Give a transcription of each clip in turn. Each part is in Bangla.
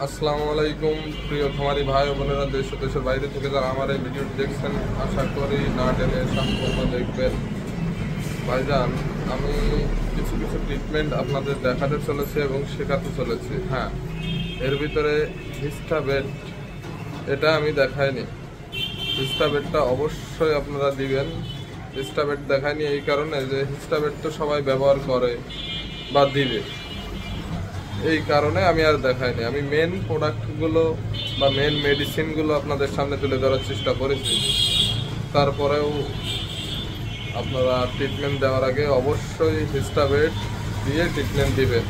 আসসালামু আলাইকুম প্রিয় খামারি ভাই ও বোনেরা, দেশ ও দেশের বাইরে থেকে যারা আমার এই ভিডিওটি দেখছেন, আশা করি না টেনে সম্পূর্ণ দেখবেন। ভাইজান, আমি কিছু কিছু ট্রিটমেন্ট আপনাদের দেখাতে চলেছি এবং শেখাতে চলেছি। হ্যাঁ, এর ভিতরে হিস্টাবেট, এটা আমি দেখাইনি। হিস্টাবেটটা অবশ্যই আপনারা দিবেন। হিস্টাবেট দেখাইনি এই কারণে যে হিস্টাবেট তো সবাই ব্যবহার করে বা দিবে, এই কারণে আমি আর দেখাইনি। আমি মেন প্রোডাক্টগুলো বা মেন মেডিসিনগুলো আপনাদের সামনে তুলে ধরার চেষ্টা করেছি। তারপরেও আপনারা ট্রিটমেন্ট দেওয়ার আগে অবশ্যই হিস্টাবেট দিয়ে ট্রিটমেন্ট দিবেন।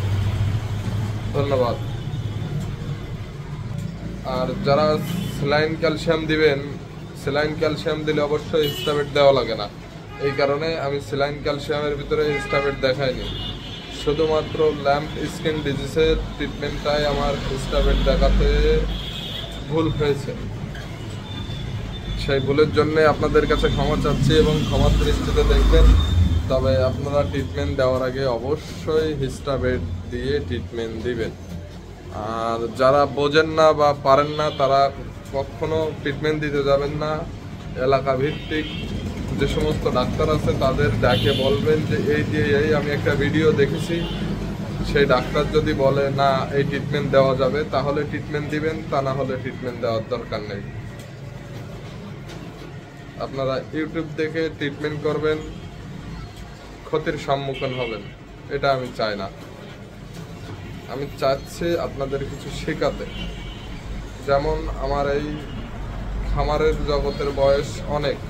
ধন্যবাদ। আর যারা স্যালাইন ক্যালসিয়াম দিবেন, স্যালাইন ক্যালসিয়াম দিলে অবশ্যই হিস্টাবেট দেওয়া লাগে না। এই কারণে আমি স্যালাইন ক্যালসিয়ামের ভিতরে হিস্টাবেট দেখাইনি। শুধুমাত্র ল্যাম্প স্কিন ডিজিজের ট্রিটমেন্টটাই আমার হিস্টাবেট দেখাতে ভুল হয়েছে। সেই ভুলের জন্য আপনাদের কাছে ক্ষমা চাচ্ছি এবং ক্ষমার দৃষ্টিতে দেখবেন। তবে আপনারা ট্রিটমেন্ট দেওয়ার আগে অবশ্যই হিস্টাবেট দিয়ে ট্রিটমেন্ট দিবেন। আর যারা বোঝেন না বা পারেন না, তারা কখনো ট্রিটমেন্ট দিতে যাবেন না। এলাকা ভিত্তিক যে সমস্ত ডাক্তার আছে তাদের ডাকে বলবেন যে এই আমি একটা ভিডিও দেখেছি, সেই ডাক্তার যদি বলে না এই ট্রিটমেন্ট দেওয়া যাবে, তাহলে ট্রিটমেন্ট দিবেন, তা না হলে ট্রিটমেন্ট দেওয়ার দরকার নেই। আপনারা ইউটিউব দেখে ট্রিটমেন্ট করবেন, ক্ষতির সম্মুখীন হবেন, এটা আমি চাই না। আমি চাচ্ছি আপনাদের কিছু শেখাতে। যেমন আমার এই খামারের জগতের বয়স অনেক,